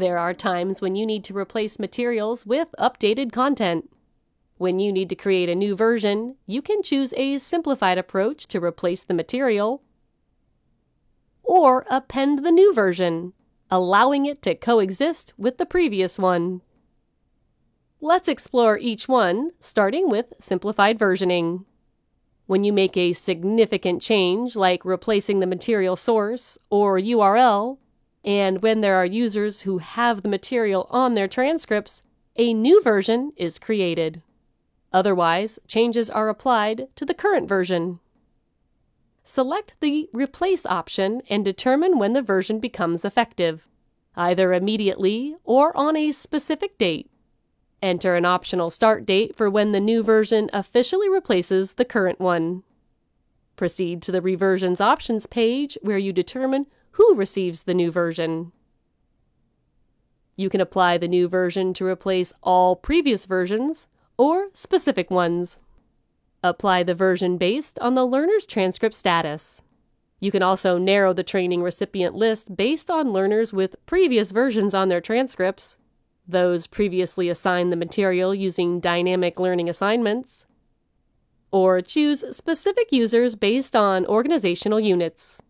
There are times when you need to replace materials with updated content. When you need to create a new version, you can choose a simplified approach to replace the material, or append the new version, allowing it to coexist with the previous one. Let's explore each one, starting with simplified versioning. When you make a significant change, like replacing the material source or URL, and when there are users who have the material on their transcripts, a new version is created. Otherwise, changes are applied to the current version. Select the Replace option and determine when the version becomes effective, either immediately or on a specific date. Enter an optional start date for when the new version officially replaces the current one. Proceed to the Reversions Options page where you determine who receives the new version. You can apply the new version to replace all previous versions or specific ones. Apply the version based on the learner's transcript status. You can also narrow the training recipient list based on learners with previous versions on their transcripts, those previously assigned the material using dynamic learning assignments, or choose specific users based on organizational units.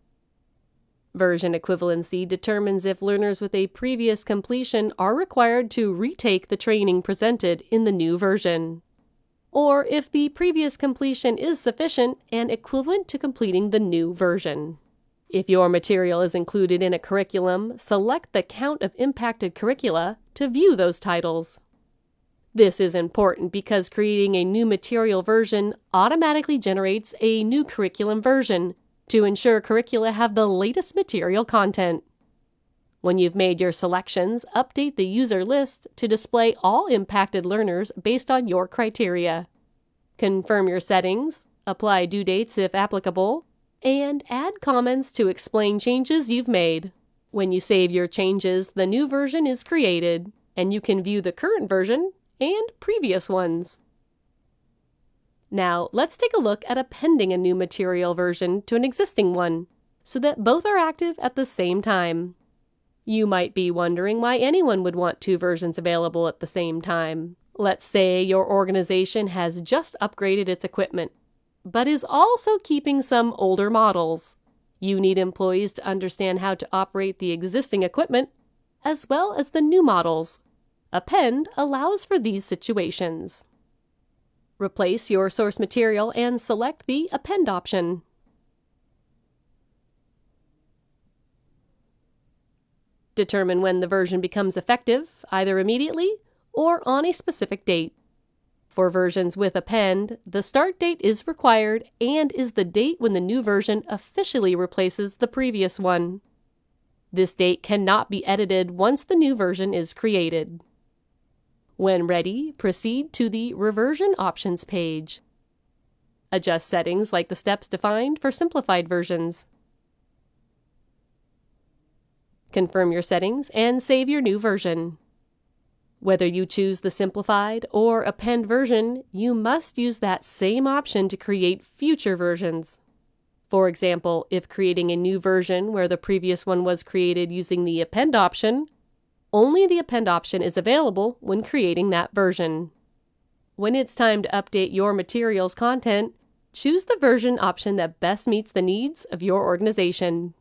Version equivalency determines if learners with a previous completion are required to retake the training presented in the new version, or if the previous completion is sufficient and equivalent to completing the new version. If your material is included in a curriculum, select the Count of Impacted Curricula to view those titles. This is important because creating a new material version automatically generates a new curriculum version to ensure curricula have the latest material content. When you've made your selections, update the user list to display all impacted learners based on your criteria. Confirm your settings, apply due dates if applicable, and add comments to explain changes you've made. When you save your changes, the new version is created, and you can view the current version and previous ones. Now, let's take a look at appending a new material version to an existing one, so that both are active at the same time. You might be wondering why anyone would want two versions available at the same time. Let's say your organization has just upgraded its equipment, but is also keeping some older models. You need employees to understand how to operate the existing equipment, as well as the new models. Append allows for these situations. Replace your source material and select the Append option. Determine when the version becomes effective, either immediately or on a specific date. For versions with Append, the start date is required and is the date when the new version officially replaces the previous one. This date cannot be edited once the new version is created. When ready, proceed to the Reversion Options page. Adjust settings like the steps defined for simplified versions. Confirm your settings and save your new version. Whether you choose the simplified or append version, you must use that same option to create future versions. For example, if creating a new version where the previous one was created using the append option, only the append option is available when creating that version. When it's time to update your material's content, choose the version option that best meets the needs of your organization.